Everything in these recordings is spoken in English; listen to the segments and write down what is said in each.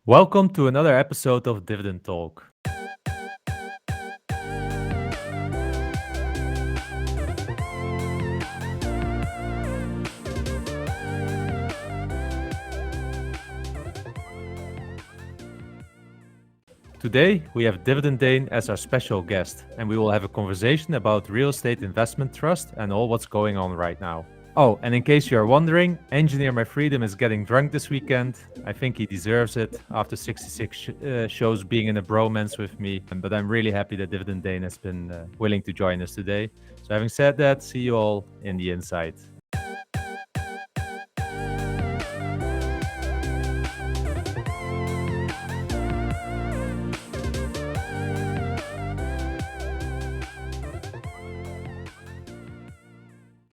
Welcome to another episode of Dividend Talk. Today, we have Dividend Dane as our special guest, and we will have a conversation about real estate investment trust and all what's going on right now. Oh, and in case you are wondering, Engineer My Freedom is getting drunk this weekend. I think he deserves it after 66 shows being in a bromance with me. But I'm really happy that Dividend Dane has been willing to join us today. So having said that, see you all in the inside.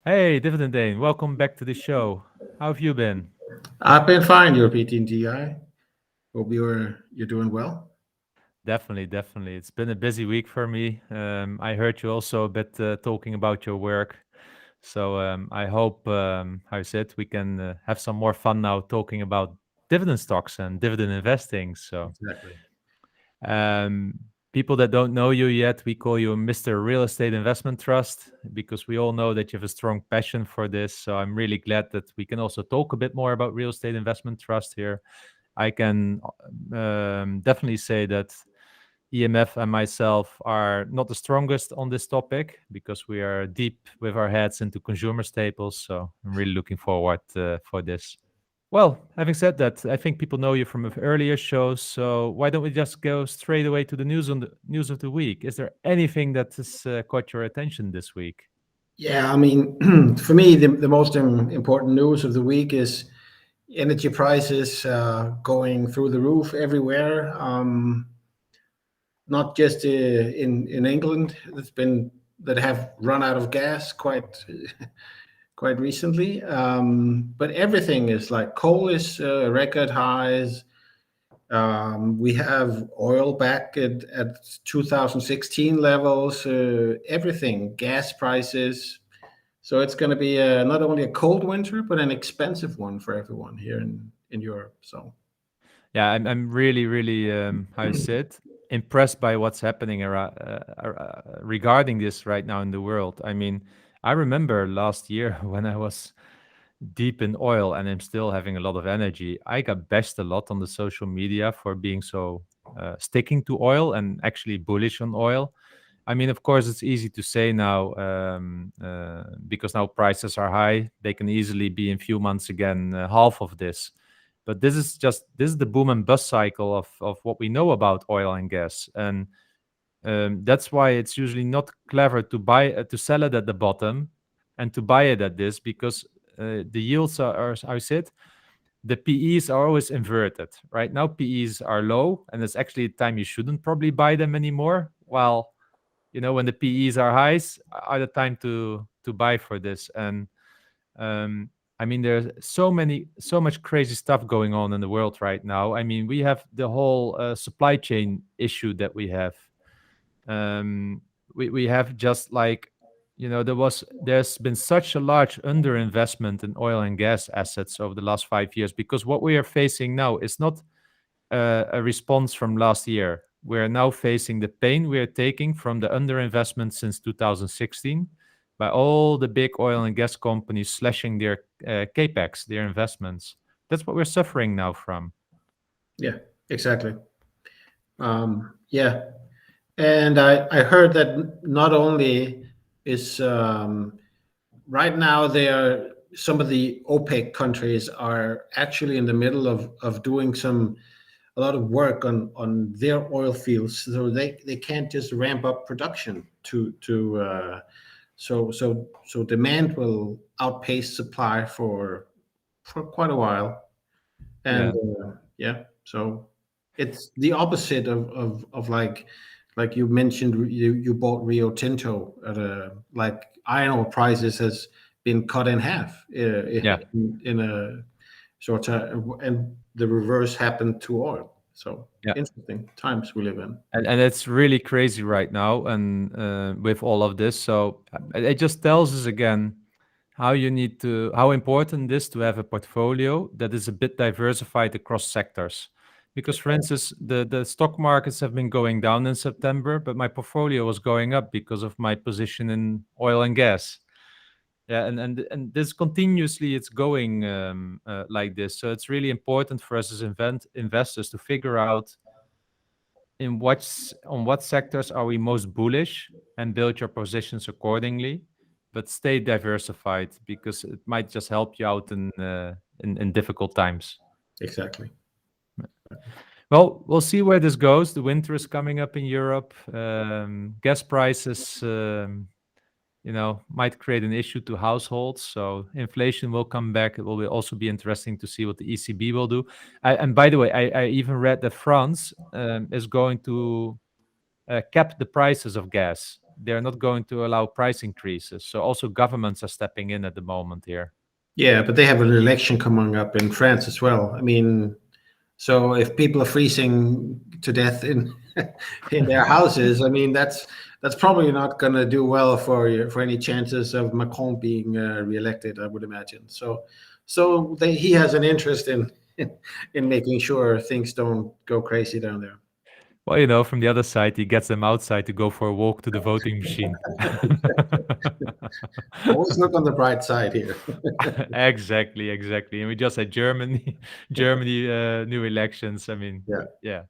Hey, Dividend Dane, welcome back to the show. How have you been? I've been fine, European TI. Hope you're doing well. Definitely. It's been a busy week for me. I heard you also a bit talking about your work. So I hope, how you said, we can have some more fun now talking about dividend stocks and dividend investing. So Exactly. um, people that don't know you yet, we call you Mr. Real Estate Investment Trust because we all know that you have a strong passion for this. So I'm really glad that we can also talk a bit more about real estate investment trust here. I can definitely say that EMF and myself are not the strongest on this topic because we are deep with our heads into consumer staples. So I'm really looking forward for this. Well, having said that, I think people know you from earlier shows. So why don't we just go straight away to the news on the news of the week? Is there anything that has caught your attention this week? Yeah, I mean, for me, the most important news of the week is energy prices going through the roof everywhere. Not just in England, that have run out of gas quite recently. But everything is like coal is record highs. We have oil back at 2016 levels, everything, gas prices. So it's going to be not only a cold winter, but an expensive one for everyone here in Europe. So, Yeah, I'm really, how you said, impressed by what's happening regarding this right now in the world. I mean, I remember last year when I was deep in oil and I'm still having a lot of energy. I got bashed a lot on the social media for being so sticking to oil and actually bullish on oil. I mean, of course, it's easy to say now because now prices are high. They can easily be in few months again half of this. But this is the boom and bust cycle of what we know about oil and gas, and that's why it's usually not clever to buy to sell it at the bottom and to buy it at this because the yields are I said the PEs are always inverted. Right now, PEs are low, and it's actually a time you shouldn't probably buy them anymore. While when the PEs are highs, are the time to buy for this. And I mean, there's so much crazy stuff going on in the world right now. I mean, we have the whole supply chain issue that we have. We have just like there's been such a large underinvestment in oil and gas assets over the last 5 years because what we are facing now is not a response from last year. We're now facing the pain we are taking from the underinvestment since 2016 by all the big oil and gas companies slashing their capex, their investments. That's what we're suffering now from. yeah, exactly. Yeah. And I heard that not only is right now some of the OPEC countries are actually in the middle of doing a lot of work on their oil fields, so they can't just ramp up production so demand will outpace supply for quite a while, and Yeah. yeah, so it's the opposite of like you mentioned, you bought Rio Tinto at a like iron ore prices has been cut in half Yeah. in a short time, and the reverse happened to oil. So Yeah. interesting times we live in. And it's really crazy right now, and with all of this, so it just tells us again how important it is to have a portfolio that is a bit diversified across sectors, Because, for instance, the stock markets have been going down in September, but my portfolio was going up because of my position in oil and gas. Yeah, and this continuously it's going like this. So it's really important for us as investors to figure out on what sectors are we most bullish and build your positions accordingly, but stay diversified because it might just help you out in difficult times. Exactly. Well, we'll see where this goes. The winter is coming up in Europe. Gas prices, might create an issue to households. So inflation will come back. It will also be interesting to see what the ECB will do. And by the way, I even read that France is going to cap the prices of gas. They're not going to allow price increases. So also governments are stepping in at the moment here. Yeah, but they have an election coming up in France as well. I mean, so if people are freezing to death in in their houses, I mean that's probably not going to do well for any chances of Macron being reelected, I would imagine. He has an interest in making sure things don't go crazy down there. Well, from the other side, he gets them outside to go for a walk to the voting machine. Always look on the bright side here. Exactly, exactly. And we just had Germany, Germany, new elections. I mean, Yeah, yeah.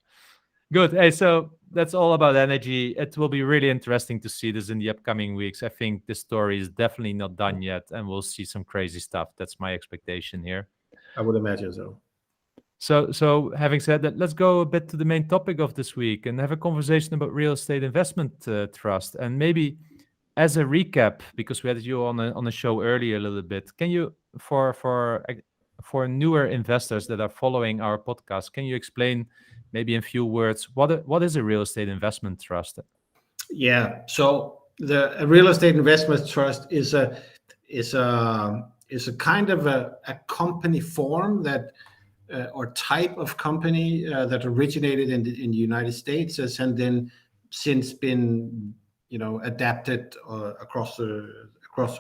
Good. Hey, so that's all about energy. It will be really interesting to see this in the upcoming weeks. I think this story is definitely not done yet, and we'll see some crazy stuff. That's my expectation here. I would imagine so. So having said that, let's go a bit to the main topic of this week and have a conversation about real estate investment trust. And maybe as a recap, because we had you on a show earlier a little bit, can you for newer investors that are following our podcast, can you explain maybe in few words what is a real estate investment trust? Yeah. So the a real estate investment trust is a kind of a company form that or type of company that originated in the United States and then since been adapted across the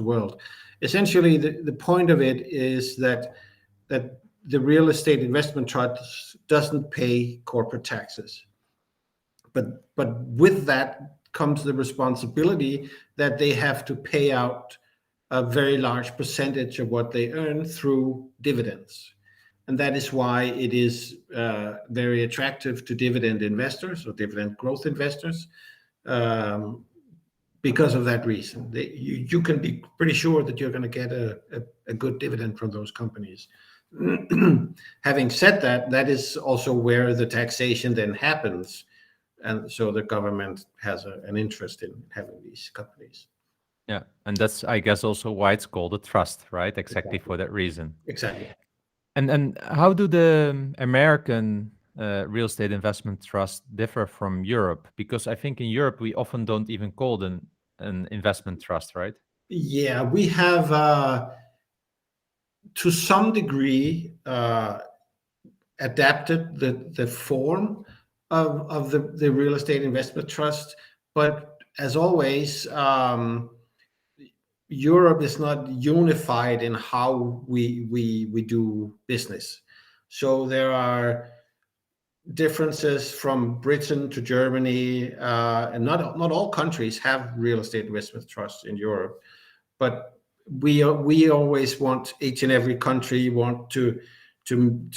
world. Essentially, the point of it is that the real estate investment trust doesn't pay corporate taxes, but with that comes the responsibility that they have to pay out a very large percentage of what they earn through dividends. And that is why it is very attractive to dividend investors or dividend growth investors, because of that reason. You can be pretty sure that you're going to get a good dividend from those companies. Having said that, that is also where the taxation then happens. And so the government has an interest in having these companies. Yeah, and that's, I guess, also why it's called a trust, right? Exactly for that reason. Exactly. And how do the American real estate investment trusts differ from Europe? Because I think in Europe we often don't even call them an investment trust, right? Yeah, we have to some degree adapted the form of the real estate investment trust, but as always, Europe is not unified in how we do business. So there are differences from Britain to Germany, and not all countries have real estate investment trusts in Europe, but we always want each and every country want to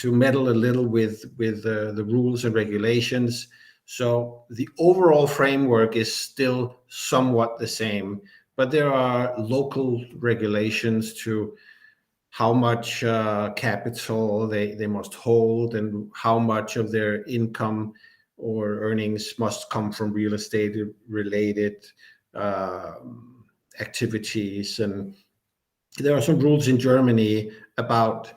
meddle a little with the rules and regulations. So the overall framework is still somewhat the same, but there are local regulations to how much capital they must hold and how much of their income or earnings must come from real estate related activities. And there are some rules in Germany about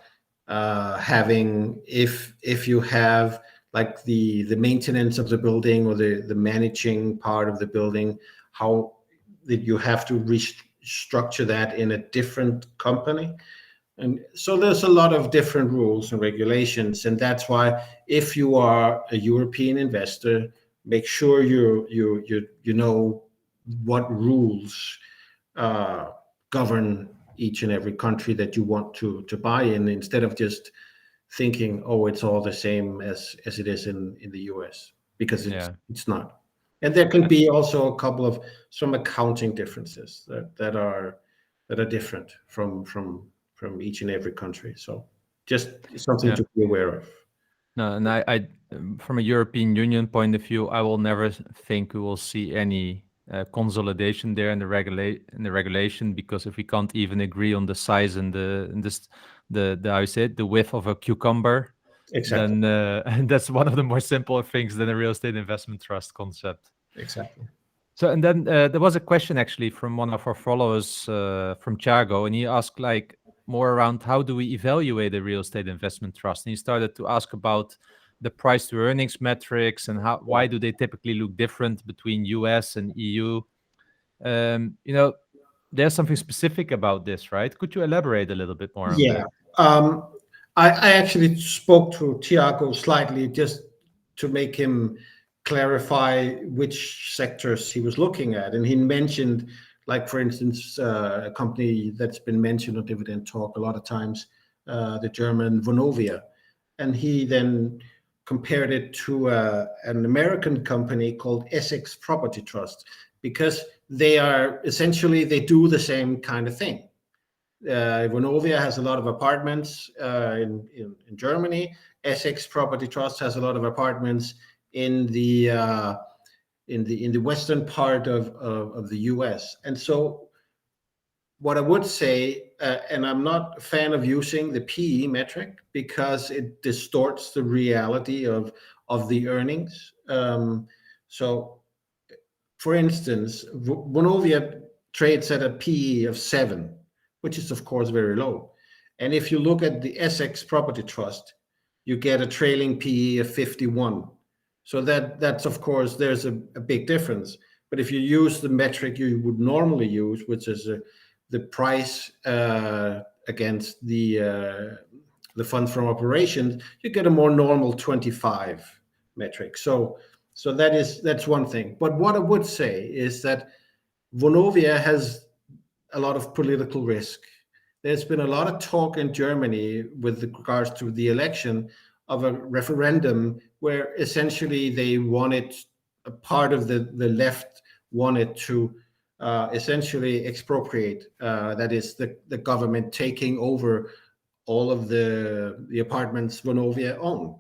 having, if you have like the maintenance of the building or the managing part of the building, how that you have to restructure that in a different company. And so there's a lot of different rules and regulations, and that's why if you are a European investor, make sure you know what rules govern each and every country that you want to buy in, instead of just thinking, oh, it's all the same as it is in the US, because Yeah. it's not. And there can be also a couple of some accounting differences that are different from each and every country. So just something Yeah. to be aware of. No, and from a European Union point of view, I will never think we will see any consolidation there in the regulation, because if we can't even agree on the size and the how you say it, the width of a cucumber, Exactly. then and that's one of the more simple things than a real estate investment trust concept. Exactly. So, and then there was a question actually from one of our followers from Thiago, and he asked like more around how do we evaluate a real estate investment trust? And he started to ask about the price to earnings metrics and how Yeah. why do they typically look different between US and EU? You know, there's something specific about this, right? Could you elaborate a little bit more on Yeah. that? Um, I actually spoke to Tiago slightly just to make him clarify which sectors he was looking at. And he mentioned, like, for instance, a company that's been mentioned on Dividend Talk a lot of times, the German Vonovia. And he then compared it to an American company called Essex Property Trust, because they are essentially, they do the same kind of thing. Vonovia has a lot of apartments in Germany. Essex Property Trust has a lot of apartments in the western part of the US. And so, what I would say, and I'm not a fan of using the PE metric because it distorts the reality of the earnings. So, for instance, Vonovia trades at a PE of 7, which is, of course, very low. And if you look at the Essex Property Trust, you get a trailing PE of 51. So that's, of course, there's a big difference. But if you use the metric you would normally use, which is the price against the funds from operations, you get a more normal 25 metric. So that's one thing. But what I would say is that Vonovia has a lot of political risk. There's been a lot of talk in Germany with regards to the election of a referendum where essentially they wanted, a part of the left wanted to essentially expropriate, that is, the government taking over all of the apartments Vonovia own,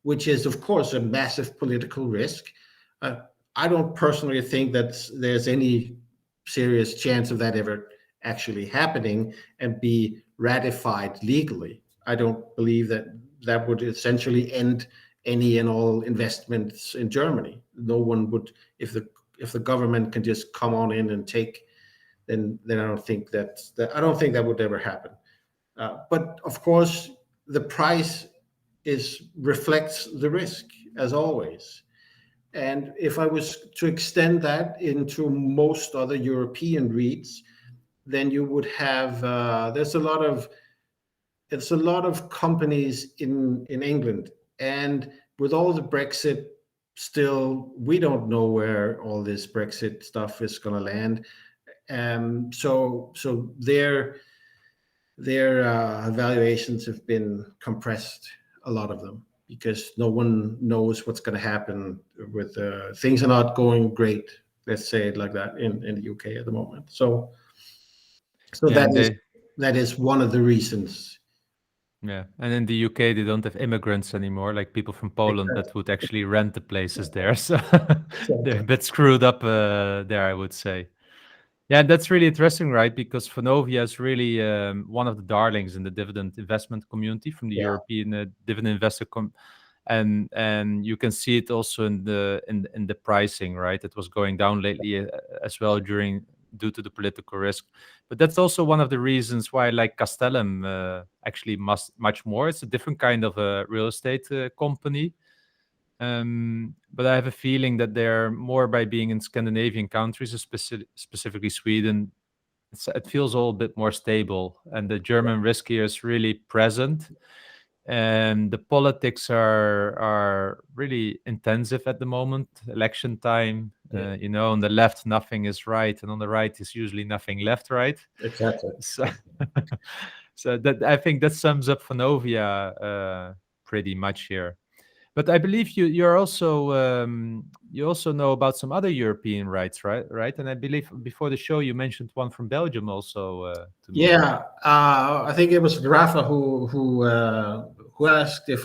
which is, of course, a massive political risk. Uh, I don't personally think that there's any serious chance of that ever actually happening and be ratified legally. I don't believe that that would essentially end any and all investments in Germany. No one would, if the government can just come on in and take, then I don't think I don't think that would ever happen. But of course, the price is reflects the risk, as always. And if I was to extend that into most other European REITs, then you would have there's a lot of companies in England, and with all the Brexit, still we don't know where all this Brexit stuff is going to land. So their valuations have been compressed, a lot of them, because no one knows what's going to happen with things are not going great. Let's say it like that in the UK at the moment. So Yeah, and that is one of the reasons. yeah, and in the UK they don't have immigrants anymore, like people from Poland Exactly. that would actually rent the places there. So they're a Exactly. bit screwed up there, I would say. Yeah, that's really interesting, right? Because Vonovia is really one of the darlings in the dividend investment community from the Yeah. European dividend investor and you can see it also in the pricing, right? It was going down lately as well during due to the political risk. But that's also one of the reasons why I like Castellum actually much more. It's a different kind of a real estate company. But I have a feeling that they're more by being in Scandinavian countries, specifically Sweden. It feels all a bit more stable, and the German risk here is really present. And the politics are really intensive at the moment. Election time, Yeah. on the left nothing is right, and on the right is usually nothing left right. Exactly. So, So that, I think that sums up Vonovia pretty much here. But I believe you're also you also know about some other European rights, right? Right, and I believe before the show you mentioned one from Belgium also to me. Yeah, I think it was Rafa who asked if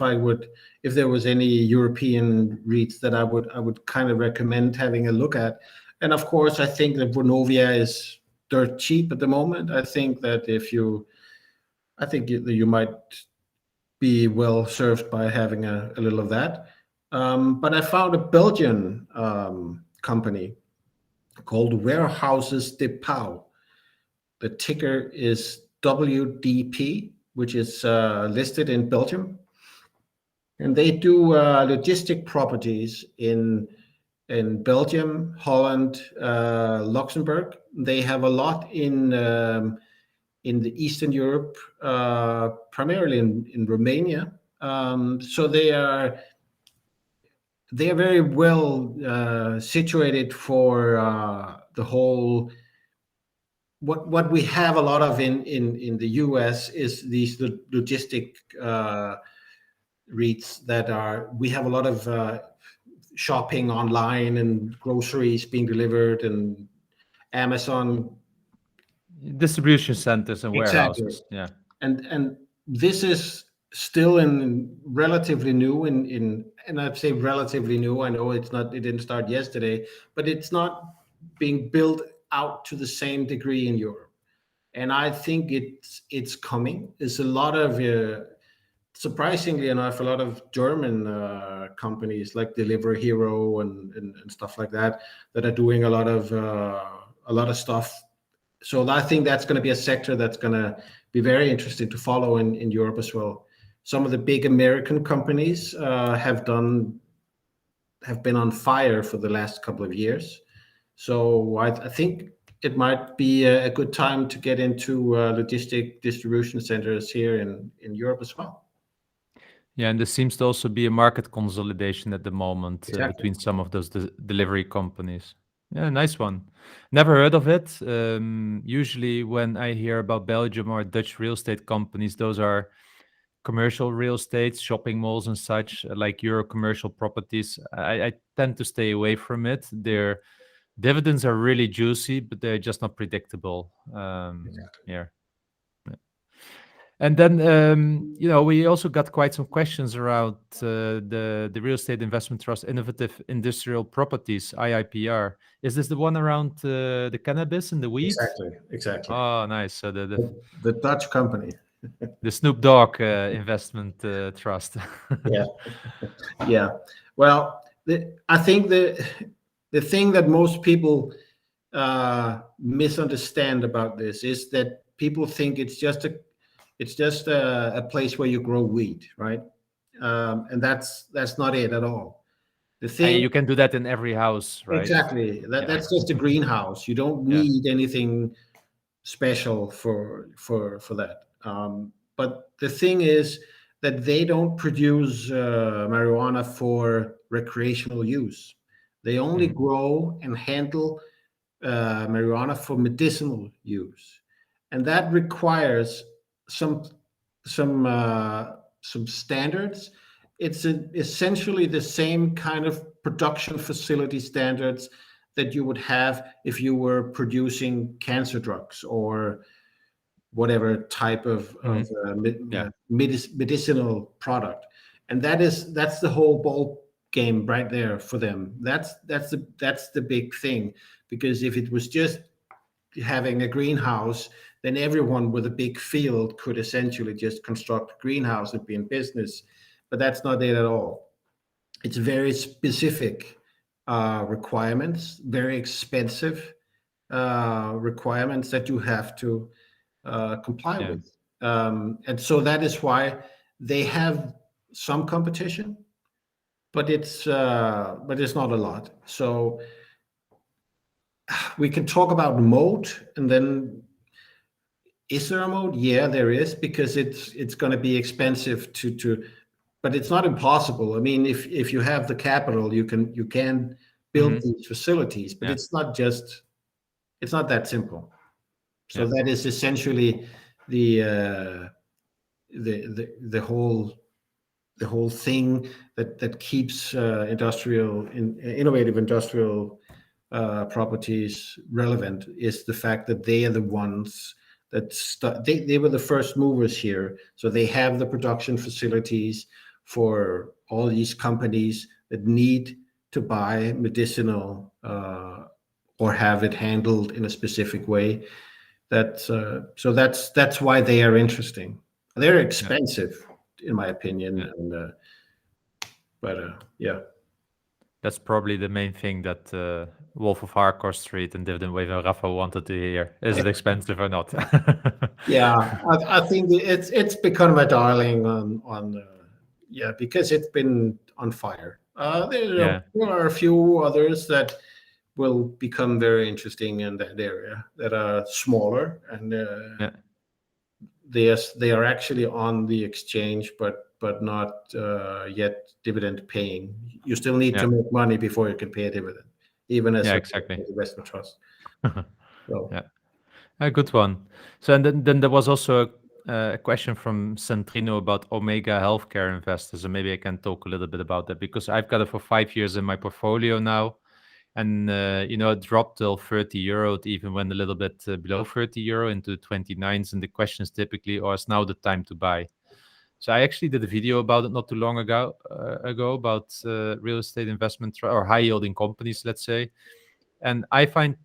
there was any European REITs that I would kind of recommend having a look at. And of course, I think that Vonovia is dirt cheap at the moment. I think that I think you might be well served by having a little of that. But I found a Belgian company called Warehouses de Pauw. The ticker is WDP, which is listed in Belgium, and they do logistic properties in Belgium, Holland, Luxembourg. They have a lot in the Eastern Europe, primarily in Romania. So they are very well situated for the whole. What we have a lot of in the US is these logistic REITs that are. We have a lot of shopping online and groceries being delivered and Amazon. Distribution centers and Exactly. warehouses. Yeah. And this is still in relatively new and I'd say relatively new. I know it didn't start yesterday, but it's not being built out to the same degree in Europe. And I think it's coming. There's a lot of surprisingly enough, a lot of German companies like Deliver Hero and stuff like that are doing a lot of stuff. So I think that's going to be a sector that's going to be very interesting to follow in Europe as well. Some of the big American companies have been on fire for the last couple of years. So I think it might be a good time to get into logistic distribution centers here in Europe as well. Yeah, and there seems to also be a market consolidation at the moment Exactly. between some of those delivery companies. Yeah, nice one. Never heard of it. Usually, when I hear about Belgium or Dutch real estate companies, those are commercial real estate, shopping malls, and such, like Euro commercial properties. I tend to stay away from it. Their dividends are really juicy, but they're just not predictable. Exactly. Yeah. And then, we also got quite some questions around the Real Estate Investment Trust Innovative Industrial Properties, IIPR. Is this the one around the cannabis and the weed? Exactly. Oh, nice. So The Dutch company. the Snoop Dogg investment trust. Yeah. Yeah. Well, I think the thing that most people misunderstand about this is that people think it's just a place where you grow weed, right? And that's not it at all. The And thing you can do that in every house, right? exactly Yeah. that's just a greenhouse. You don't Yeah. need anything special for that. But the thing is that they don't produce marijuana for recreational use. They only Mhm. grow and handle marijuana for medicinal use, and that requires some some some standards. It's essentially the same kind of production facility standards that you would have if you were producing cancer drugs or whatever type of Mhm. Yeah. medicinal product. And that's the whole ball game right there for them. That's the big thing, because if it was just having a greenhouse, then everyone with a big field could essentially just construct a greenhouse and be in business. But that's not it at all. It's very specific requirements, very expensive requirements that you have to comply Yeah. with. And so that is why they have some competition, but it's not a lot. So we can talk about moat, and then is there a moat? Yeah, there is, because it's going to be expensive to, but it's not impossible. I mean, if you have the capital, you can build Mhm. these facilities, but Yeah. it's not that simple. So Yeah. that is essentially the uh, the whole thing that keeps innovative industrial properties relevant is the fact that they are the ones that they were the first movers here, so they have the production facilities for all these companies that need to buy medicinal or have it handled in a specific way. That's why they are interesting. They're Yeah. expensive, in my opinion, Yeah. but yeah, That's probably the main thing that Wolf of Harcourt Street and Dividend Wave and Rafa wanted to hear. Is it expensive or not? yeah. I think it's become a darling yeah, because it's been on fire. Yeah. There are a few others that will become very interesting in that area that are smaller, and Yeah. they are actually on the exchange, but not yet dividend paying. You still need to Yeah. make money before you can pay a dividend, even as Yeah, an exactly. investment trust. So Yeah. A good one. So, and then there was also a question from Centrino about Omega Healthcare investors, and maybe I can talk a little bit about that because I've got it for 5 years in my portfolio now, and it dropped till 30 euro. It even went a little bit below 30 euro into 29s, and the question is typically, "Oh, is now the time to buy?" So I actually did a video about it not too long ago about real estate investment or high yielding companies, let's say, and I find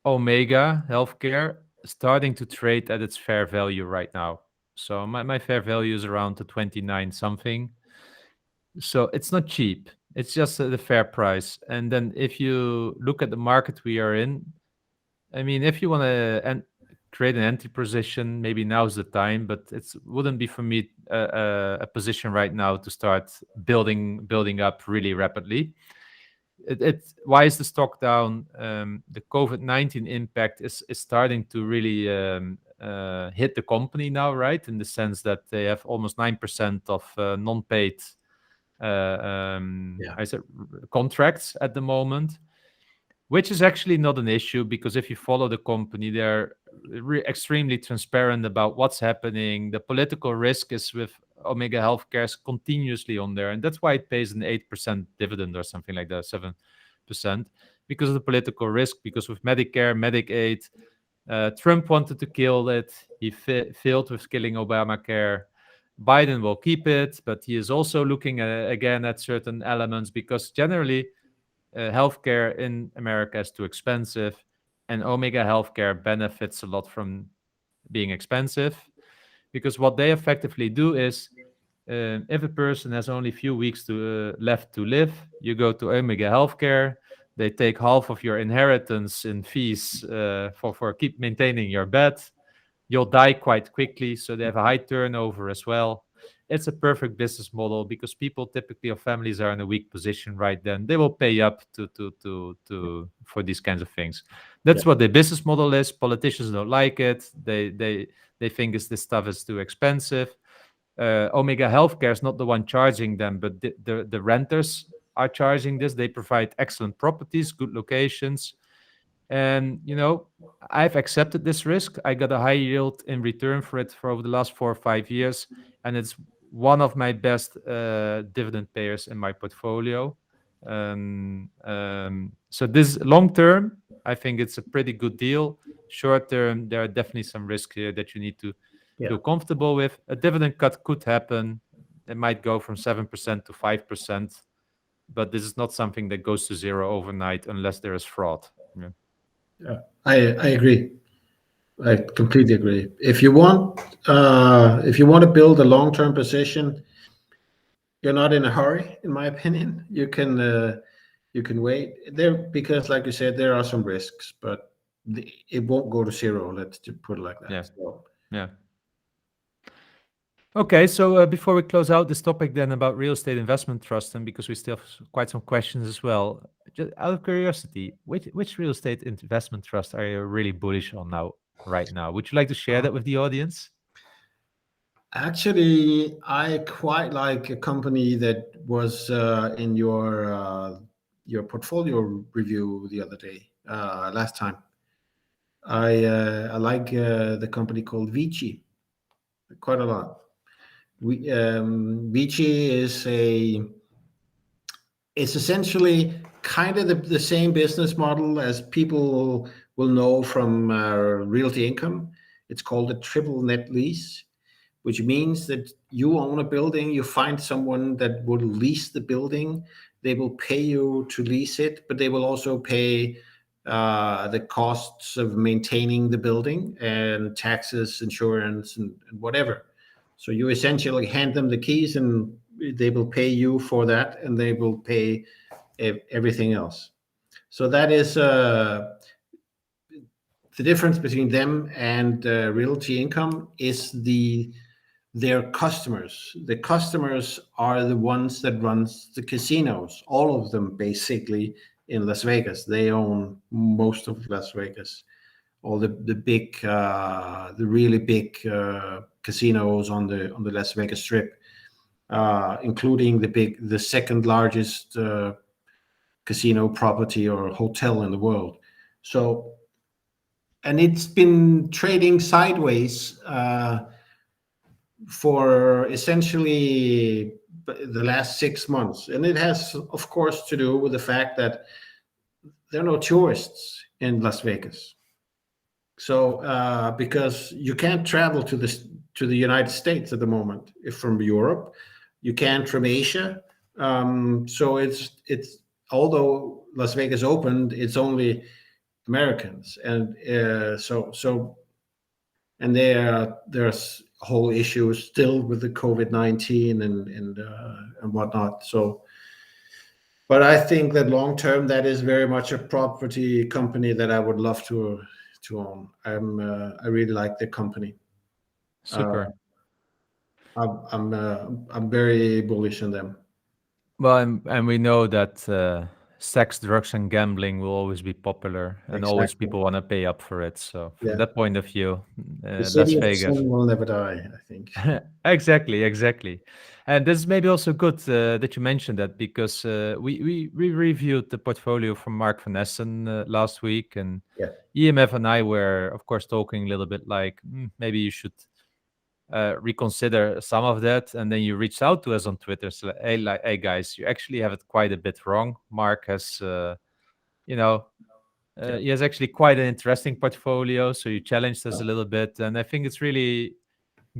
Omega Healthcare starting to trade at its fair value right now. So my fair value is around the 29 something. So it's not cheap. It's just the fair price. And then if you look at the market we are in, I mean, if you want to create an entry position, maybe now's the time. But it wouldn't be for me a position right now to start building up really rapidly. Why is the stock down? The COVID-19 impact is starting to really hit the company now, right? In the sense that they have almost 9% of non-paid yeah, I said contracts at the moment, which is actually not an issue because if you follow the company, they're extremely transparent about what's happening. The political risk is with Omega Healthcare is continuously on there, and that's why it pays an 8% dividend or something like that, 7%, because of the political risk. Because with Medicare, Medicaid, Trump wanted to kill it. He failed with killing Obamacare. Biden will keep it, but he is also looking again at certain elements because generally healthcare in America is too expensive, and Omega Healthcare benefits a lot from being expensive because what they effectively do is if a person has only a few weeks left to live, you go to Omega Healthcare. They take half of your inheritance in fees for keep maintaining your bed. You'll die quite quickly, so they have a high turnover as well. It's a perfect business model because people typically or families are in a weak position right then. They will pay up to for these kinds of things. yeah, That's what the business model is. Politicians don't like it. They think this stuff is too expensive. Omega Healthcare is not the one charging them, but the renters are charging this. They provide excellent properties, good locations, and I've accepted this risk. I got a high yield in return for it for over the last 4 or 5 years, and it's one of my best dividend payers in my portfolio. So this long term, I think it's a pretty good deal. Short term, there are definitely some risks here that you need to yeah, feel comfortable with. A dividend cut could happen. It might go from 7% to 5%, but this is not something that goes to zero overnight unless there is fraud. Yeah. yeah. I agree. I completely agree. If you want to build a long term position, you're not in a hurry, in my opinion. You can wait there because, like you said, there are some risks, but it won't go to zero. Let's just put it like that. Yeah. So Yeah. Okay, so before we close out this topic then about real estate investment trust, and because we still have quite some questions as well, just out of curiosity, which real estate investment trust are you really bullish on now, right now? Would you like to share that with the audience? actually, I quite like a company that was in your portfolio review the other day, last time. I like the company called Vici. quite a lot. Vici is a it's essentially kind of the same business model as people will know from realty income. It's called a triple net lease, which means that you own a building, you find someone that will lease the building, they will pay you to lease it, but they will also pay the costs of maintaining the building and taxes, insurance, and whatever. So you essentially hand them the keys and they will pay you for that and they will pay everything else. So that is the difference between them and realty income is their customers. The customers are the ones that runs the casinos, all of them basically in Las Vegas. They own most of Las Vegas, all the big, the really big casinos on the Las Vegas Strip, including the second largest casino property or hotel in the world. So, and it's been trading sideways for essentially the last 6 months. And it has, of course, to do with the fact that there are no tourists in Las Vegas. So, because you can't travel to the United States at the moment, if from Europe, you can't from Asia. So it's although Las Vegas opened, it's only Americans, and and there's whole issues still with the COVID-19 and whatnot. So, but I think that long term, that is very much a property company that I would love to own. I really like the company. Uh, Super. I'm very bullish on them. Well, and we know that sex, drugs, and gambling will always be popular, and always Exactly. people want to pay up for it. So from Yeah. that point of view, The Las city of Vegas. sin will never die, I think. Exactly, exactly. And this is maybe also good that you mentioned that because we reviewed the portfolio from Mark Van Essen last week, and Yeah. EMF and I were, of course, talking a little bit like maybe you should reconsider some of that. And then you reached out to us on Twitter, so hey guys, you actually have it quite a bit wrong. Mark has, you know, Yeah. he has actually quite an interesting portfolio. So you challenged us a little bit, and I think it's really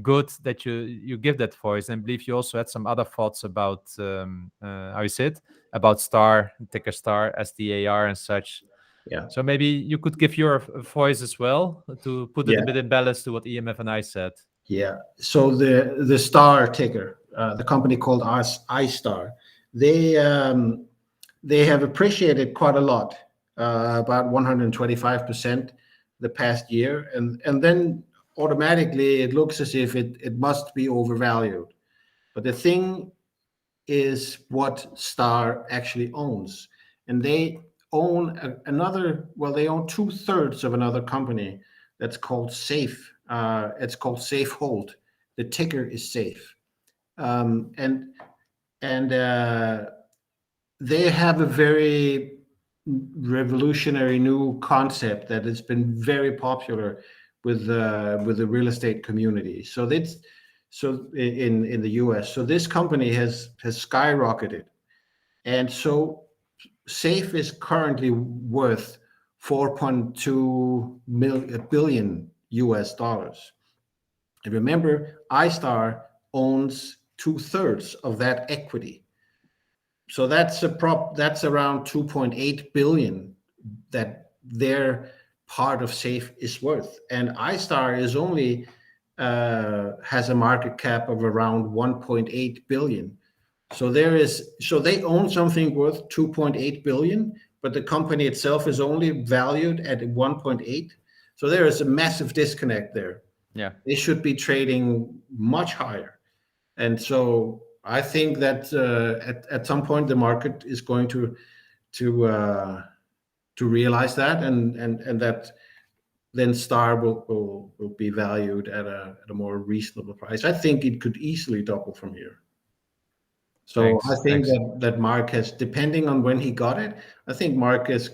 good that you give that voice. And I believe you also had some other thoughts about how you say it about Star, ticker Star, STAR, and such. Yeah. So maybe you could give your voice as well to put it a Yeah. bit in balance to what EMF and I said. Yeah. So the Star ticker, the company called iStar, they they have appreciated quite a lot, about 125% the past year, and then automatically it looks as if it must be overvalued. But the thing is what Star actually owns, and they own another. Well, they own two-thirds of another company that's called Safe. It's called Safe Hold. The ticker is Safe, um, and and they have a very revolutionary new concept that has been very popular with the real estate community. So that's so in the US. So this company has skyrocketed, and so Safe is currently worth 4.2 billion US dollars. And remember, iStar owns two-thirds of that equity. So that's around 2.8 billion that their part of Safe is worth. And iStar is only has a market cap of around 1.8 billion. So they own something worth 2.8 billion, but the company itself is only valued at 1.8. So there is a massive disconnect there. Yeah. They should be trading much higher. And so I think that at some point the market is going to to realize that, and that then Star will be valued at a more reasonable price. I think it could easily double from here. So I Thanks. think Thanks. that Mark has, depending on when he got it, I think Mark is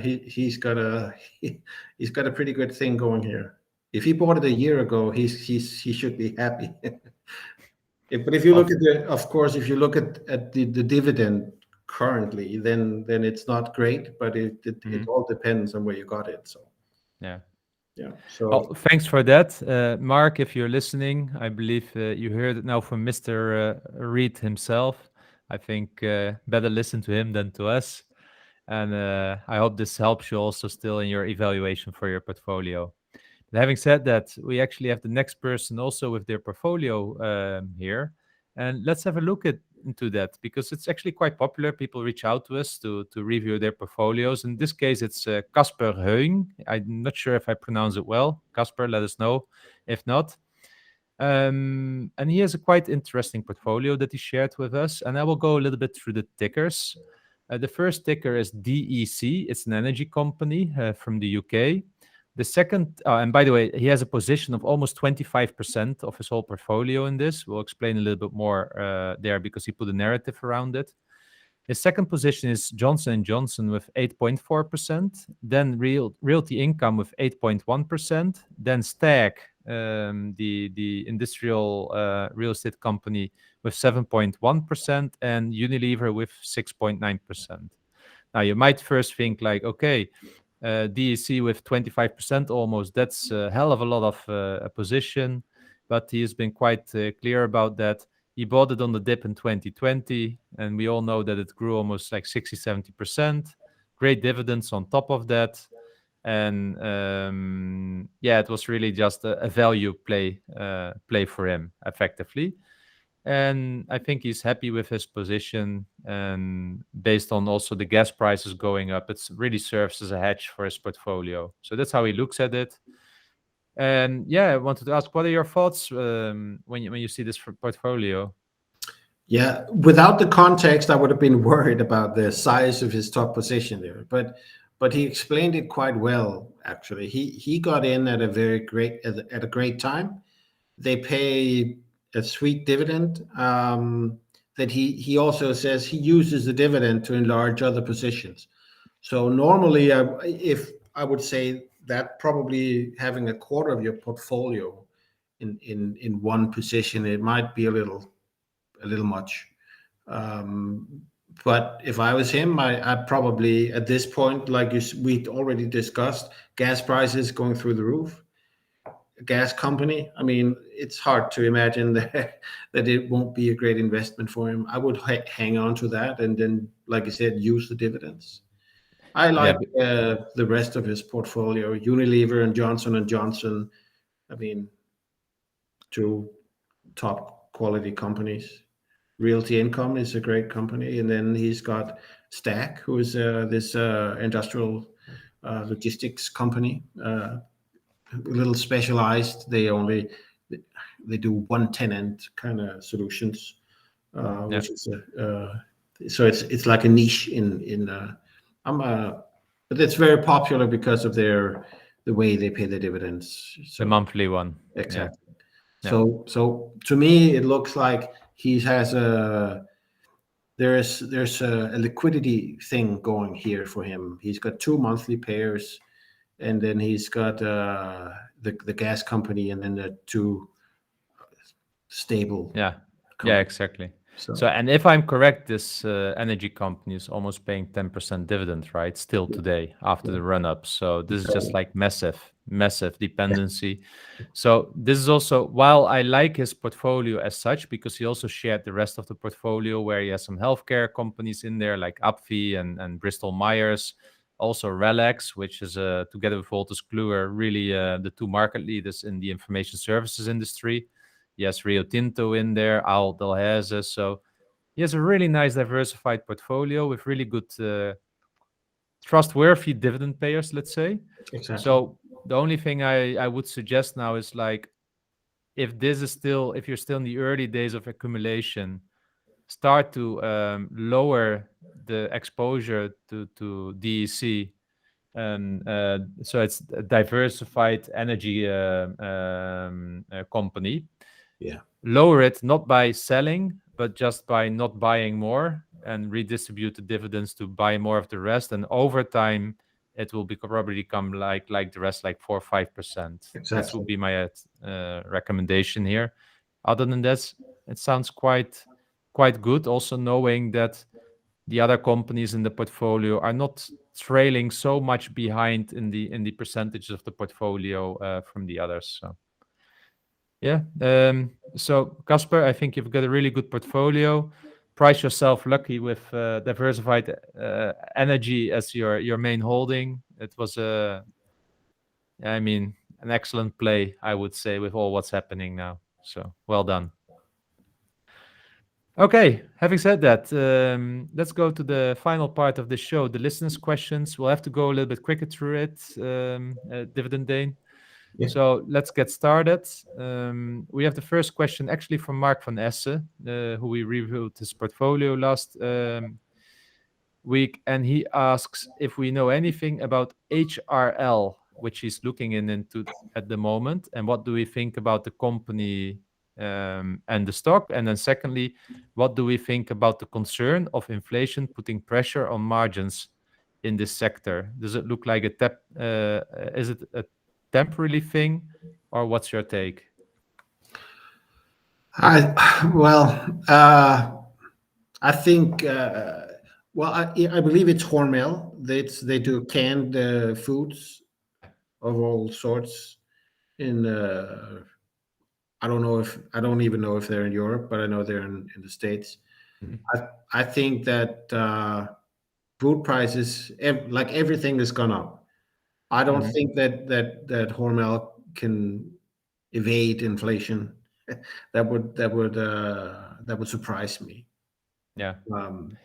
he's got a he's got a pretty good thing going here. If he bought it a year ago, he should be happy. But if you look Of at of course, if you look at the dividend currently, then it's not great, but it mhm, all depends on where you got it. So yeah. yeah, Well, so thanks for that, Mark. If you're listening, I believe you heard it now from Mr. Reed himself. I think better listen to him than to us. And I hope this helps you also still in your evaluation for your portfolio. But having said that, we actually have the next person also with their portfolio here, and let's have a look into that because it's actually quite popular. People reach out to us to review their portfolios. In this case, it's Casper Heung. I'm not sure if I pronounce it well. Casper, let us know if not. And he has a quite interesting portfolio that he shared with us, and I will go a little bit through the tickers. The first ticker is DEC. It's an energy company from the UK. The second, and by the way, he has a position of almost 25% of his whole portfolio in this. We'll explain a little bit more there because he put a narrative around it. His second position is Johnson & Johnson with 8.4%, then Realty Income with 8.1%, then Stag, the industrial real estate company with 7.1%, and Unilever with 6.9%. Now, you might first think like, okay, DEC with 25% almost, that's a hell of a lot of a position, but he has been quite clear about that. He bought it on the dip in 2020, and we all know that it grew almost like 60, 70%. Great dividends on top of that. And yeah, it was really just a value play for him, effectively. And I think he's happy with his position. And based on also the gas prices going up, it really serves as a hedge for his portfolio. So that's how he looks at it. And yeah, I wanted to ask, what are your thoughts when you see this portfolio? yeah, without the context, I would have been worried about the size of his top position there. But he explained it quite well. Actually, he got in at a very great at a great time. They pay a sweet dividend. That he also says he uses the dividend to enlarge other positions. So normally, if I would say that probably having a quarter of your portfolio in one position, it might be a little much. Um, but if I was him, I probably at this point, like we already discussed, gas prices going through the roof. A gas company. I mean, it's hard to imagine that it won't be a great investment for him. I would hang on to that and then, like I said, use the dividends. I Yeah, like the rest of his portfolio, Unilever and Johnson and Johnson. I mean, two top quality companies. Realty Income is a great company, and then he's got Stack, who is this industrial logistics company, a little specialized. They do one tenant kind of solutions, yeah, which is so it's like a niche in I'm but it's very popular because of the way they pay the dividends. the So monthly one. Yeah, exactly. yeah, So to me, it looks like he has there's a liquidity thing going here for him. He's got two monthly payers, and then he's got the gas company, and then the two stable yeah, yeah, companies. exactly. So, So and if I'm correct, this energy company is almost paying 10% dividend, right? Still yeah, today after yeah, the run up. So this is just exactly. like massive dependency. So this is also, while I like his portfolio as such, because he also shared the rest of the portfolio where he has some healthcare companies in there like AbbVie and Bristol Myers, also Relax, which is together with Wolters Kluwer, really the two market leaders in the information services industry. He has Rio Tinto in there, Ahold Delhaize. So he has a really nice diversified portfolio with really good, trustworthy dividend payers, let's say. Exactly. So the only thing I would suggest now is like, if you're still in the early days of accumulation, start to lower the exposure to DEC. And so it's a diversified energy company. Yeah. Lower it not by selling, but just by not buying more and redistribute the dividends to buy more of the rest. And over time, it will be probably become like the rest, like 4 or 5%. This would Exactly. be my recommendation here. Other than this, it sounds quite good. Also knowing that the other companies in the portfolio are not trailing so much behind in the percentages of the portfolio from the others. So yeah. So Casper, I think you've got a really good portfolio. Price yourself lucky with diversified energy as your main holding. It was I mean, an excellent play, I would say, with all what's happening now. So well done. Okay, having said that, let's go to the final part of the show, the listeners' questions. We'll have to go a little bit quicker through it, Dividend Dane. Yeah. So let's get started. We have the first question actually from Mark van Essen, who we reviewed his portfolio last week, and he asks if we know anything about HRL, which he's looking into at the moment, and what do we think about the company and the stock? And then secondly, what do we think about the concern of inflation putting pressure on margins in this sector? Does it look like is it a temporary thing, or what's your take? I think. I believe it's Hormel. They do canned foods of all sorts. In I don't even know if they're in Europe, but I know they're in the States. Mhm. I think that food prices, like everything, has gone up. I don't Mhm. think that Hormel can evade inflation. That would surprise me. Yeah. Um,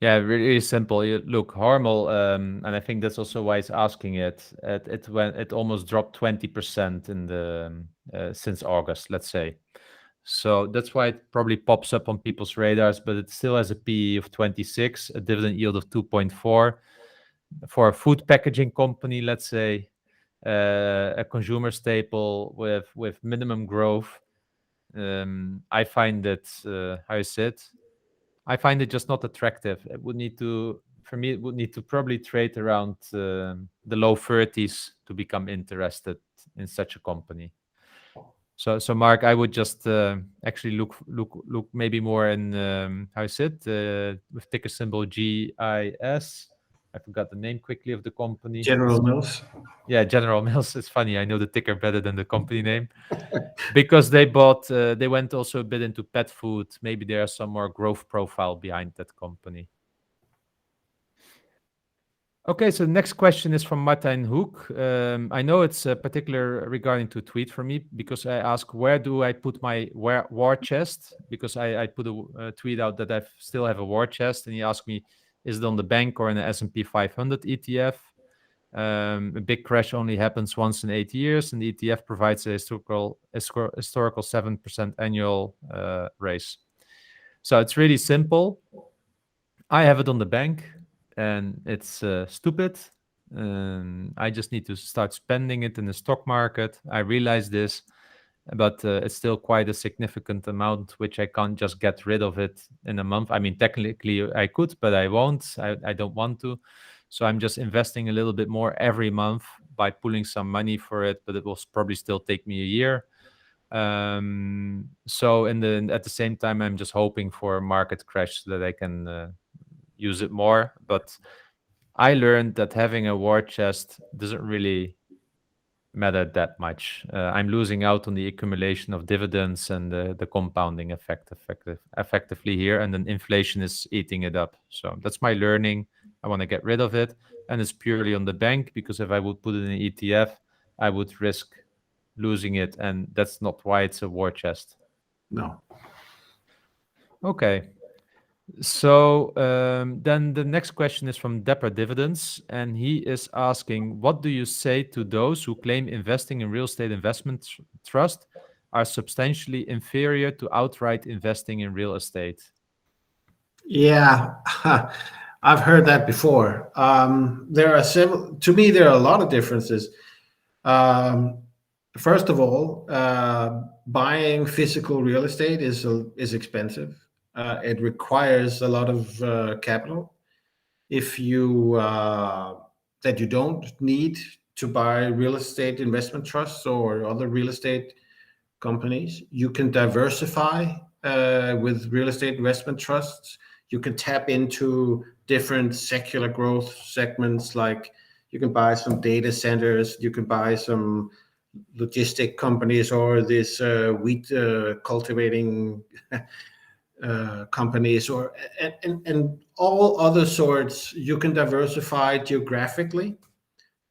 Yeah, really simple. Look, Harmel, and I think that's also why it's asking it. It almost dropped 20% in the since August, let's say. So that's why it probably pops up on people's radars, but it still has a PE of 26, a dividend yield of 2.4 for a food packaging company, let's say, a consumer staple with minimum growth. I find that how you said. I find it just not attractive. It would need to, for me, it would need to probably trade around the low 30s to become interested in such a company. So Mark, I would just actually look maybe more in how is it with ticker symbol GIS. I forgot the name quickly of the company. General Mills. Yeah, General Mills. It's funny. I know the ticker better than the company name because they bought. They went also a bit into pet food. Maybe there's some more growth profile behind that company. Okay, so the next question is from Martijn Hoek. I know it's particular regarding to tweet for me because I ask where do I put my war chest, because I put a tweet out that I still have a war chest, and he asked me, is it on the bank or in the S&P 500 ETF? A big crash only happens once in 8 years, and the ETF provides a historical 7% annual raise. So it's really simple. I have it on the bank, and it's stupid. I just need to start spending it in the stock market. I realize this, but it's still quite a significant amount, which I can't just get rid of it in a month. I mean, technically I could, but I won't. I don't want to. So I'm just investing a little bit more every month by pulling some money for it, but it will probably still take me a year. So at the same time, I'm just hoping for a market crash so that I can use it more. But I learned that having a war chest doesn't really matter that much. I'm losing out on the accumulation of dividends and the compounding effectively here, and then inflation is eating it up. So that's my learning. I want to get rid of it, and it's purely on the bank, because if I would put it in an ETF, I would risk losing it, and that's not why it's a war chest. no. Okay. So then the next question is from Depper Dividends, and he is asking, what do you say to those who claim investing in real estate investment trust are substantially inferior to outright investing in real estate? Yeah, I've heard that before. There are several. To me, there are a lot of differences. Um, First of all, buying physical real estate is expensive. It requires a lot of capital. if you that you don't need to buy real estate investment trusts or other real estate companies. You can diversify with real estate investment trusts. You can tap into different secular growth segments, like you can buy some data centers, you can buy some logistic companies, or this wheat cultivating companies, or and all other sorts. You can diversify geographically.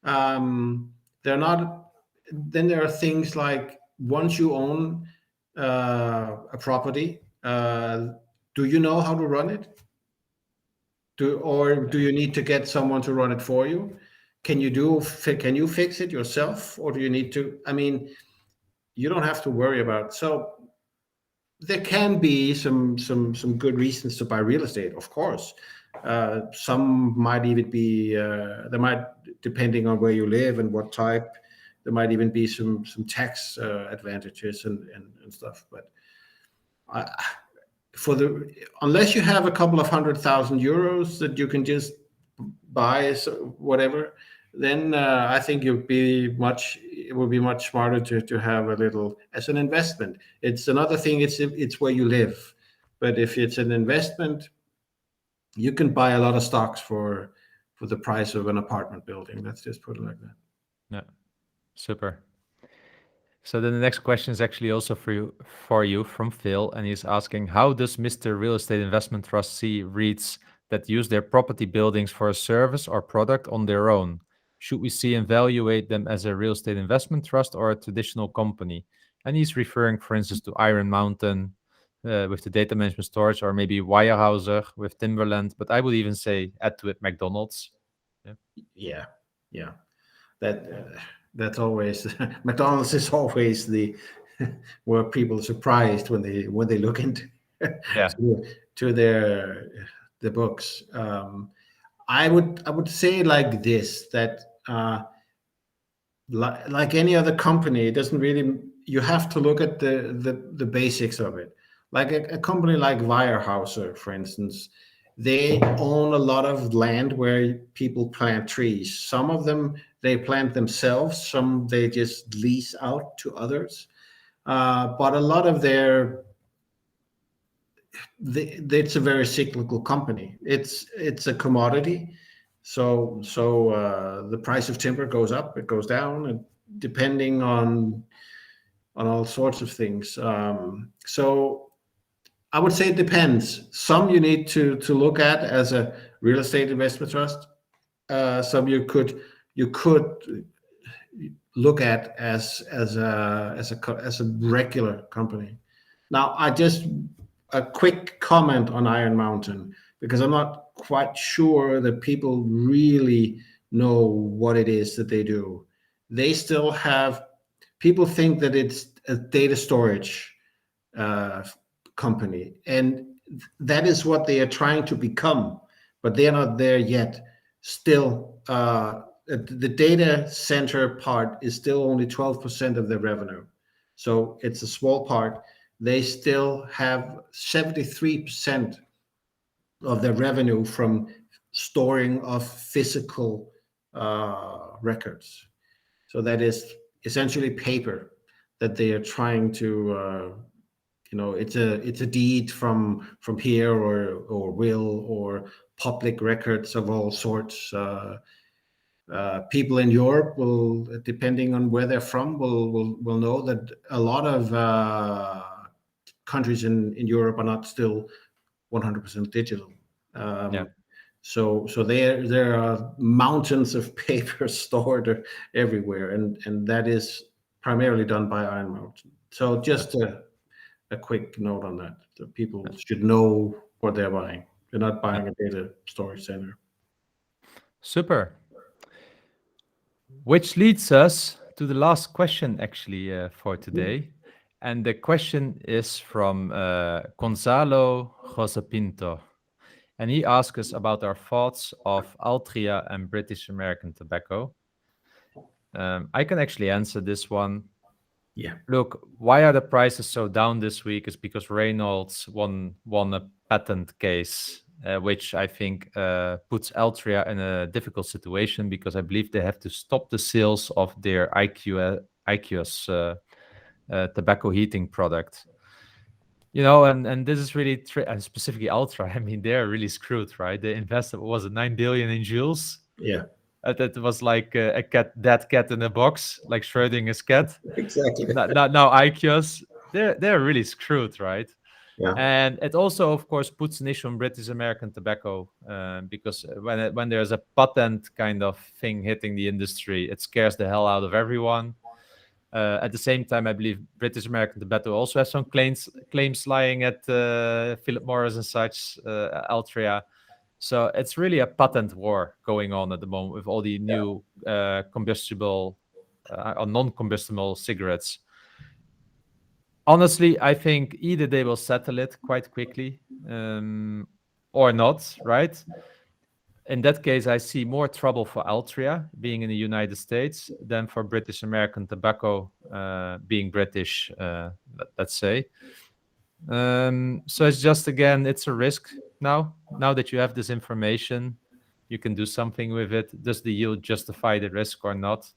They're not. Then there are things like, once you own a property, do you know how to run it? Or do you need to get someone to run it for you? Can you fix it yourself, or do you need to? I mean, you don't have to worry about. So there can be some good reasons to buy real estate, of course. Some might even be there might, depending on where you live and what type, there might even be some tax advantages and stuff. But I, for the unless you have a couple of €100,000 that you can just buy whatever, then I think it would be much smarter to have a little as an investment. It's another thing. It's where you live, but if it's an investment, you can buy a lot of stocks for the price of an apartment building. Let's just put it like that. Yeah, super. So then the next question is actually also for you from Phil, and he's asking, how does Mr. Real Estate Investment Trust see REITs that use their property buildings for a service or product on their own? Should we see and evaluate them as a real estate investment trust or a traditional company? And he's referring, for instance, to Iron Mountain with the data management storage, or maybe Weyerhaeuser with Timberland. But I would even say add to it McDonald's. Yeah. Yeah, yeah. That that's always McDonald's is always the where people are surprised when they look into Yeah. to their books. I would say like this, that like any other company, it doesn't really. You have to look at the basics of it. Like a company like Weyerhaeuser, for instance, they own a lot of land where people plant trees. Some of them they plant themselves, some they just lease out to others. But a lot of it's a very cyclical company. It's a commodity, so the price of timber goes up, it goes down, and depending on all sorts of things. So I would say it depends. Some you need to look at as a real estate investment trust. Some you could look at as a regular company. Now, I just a quick comment on Iron Mountain, because I'm not quite sure that people really know what it is that they do. They still have People think that it's a data storage uh, company, and that is what they are trying to become, but they are not there yet. Still, the data center part is still only 12% of their revenue, so it's a small part. They still have 73% of their revenue from storing of physical records. So that is essentially paper that they are trying to it's a deed from here, or will, or public records of all sorts. People in Europe will, depending on where they're from, will know that a lot of countries in Europe are not still 100% digital. Yeah. So there are mountains of paper stored everywhere, and that is primarily done by Iron Mountain. So just a quick note on that. So people should know what they're buying. They're not Yeah. buying a data storage center. Super. Which leads us to the last question, actually, for today. And the question is from Gonzalo Josepinto. And he asks us about our thoughts of Altria and British American Tobacco. I can actually answer this one. Yeah. Look, why are the prices so down this week? Is because Reynolds won a patent case which I think puts Altria in a difficult situation because I believe they have to stop the sales of their IQS tobacco heating product. And this is really and specifically Ultra. I mean, they're really screwed, right? They invested, what was it, 9 billion in Jules? Yeah, That was like a dead cat in a box, like Schrodinger's cat. exactly. Now IQOS, they're really screwed, right? Yeah, And it also, of course, puts an issue on British American tobacco because when there's a patent kind of thing hitting the industry, it scares the hell out of everyone. At the same time, I believe British American Tobacco also has some claims lying at Philip Morris and such, Altria. So it's really a patent war going on at the moment with all the new combustible or non-combustible cigarettes. Honestly, I think either they will settle it quite quickly or not, right? In that case, I see more trouble for Altria being in the United States than for British American Tobacco being British, let's say. So it's just, again, it's a risk now. Now that you have this information, you can do something with it. Does the yield justify the risk or not?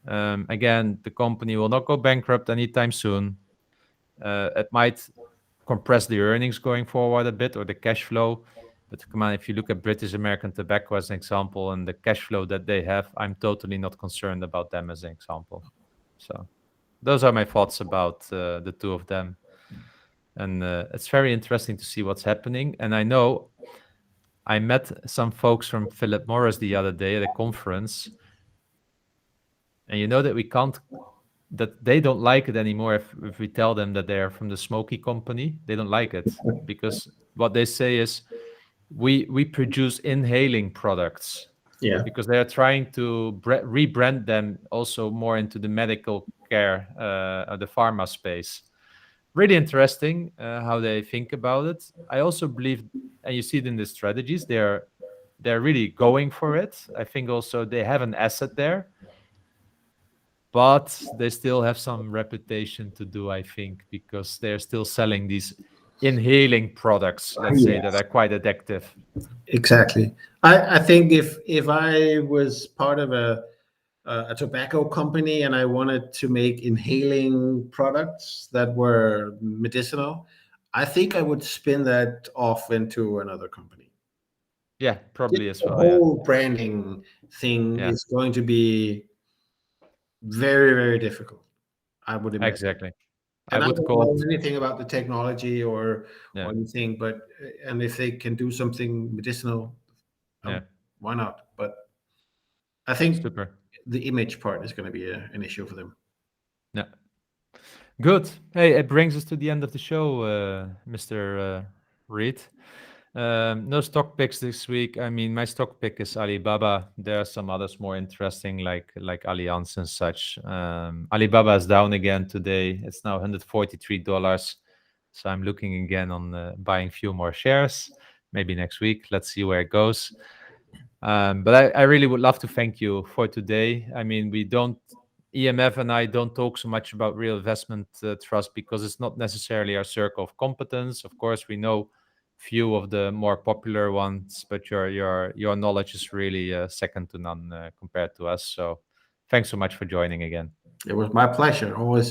Again, the company will not go bankrupt anytime soon. It might compress the earnings going forward a bit or the cash flow. But come on, if you look at British American Tobacco as an example and the cash flow that they have, I'm totally not concerned about them as an example. So those are my thoughts about the two of them. And it's very interesting to see what's happening. And I know I met some folks from Philip Morris the other day at a conference. And you know that that they don't like it anymore if we tell them that they're from the smoky company. They don't like it because what they say is we produce inhaling products yeah, because they are trying to rebrand them also more into the medical care, the pharma space. Really interesting how they think about it. I also believe, and you see it in the strategies, they're really going for it. I think also they have an asset there, but they still have some reputation to do, I think, because they're still selling these inhaling products, let's say, that yes, are quite addictive. exactly. I think if I was part of a tobacco company and I wanted to make inhaling products that were medicinal, I think I would spin that off into another company. Yeah, Just probably as the well. Yeah, whole branding thing yeah, is going to be very, very difficult, I would imagine. exactly. I And I would don't call know it. anything about the technology Yeah, or anything, but and if they can do something medicinal, yeah, why not? But I think super. the image part is going to be an issue for them. Yeah, good. Hey, it brings us to the end of the show, Mr. Reed. No stock picks this week. I mean, my stock pick is Alibaba. There are some others more interesting, like Allianz and such. Alibaba is down again today. It's now $143. So I'm looking again on buying few more shares. Maybe next week. Let's see where it goes. But I really would love to thank you for today. I mean, EMF and I don't talk so much about real investment trust because it's not necessarily our circle of competence. Of course, we know few of the more popular ones, but your knowledge is really second to none compared to us. So, thanks so much for joining again. It was my pleasure. Always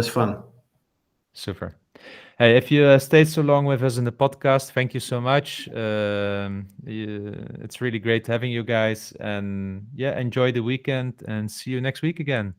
fun. Super. Hey, if you stayed so long with us in the podcast, thank you so much. It's really great having you guys, and yeah, enjoy the weekend and see you next week again.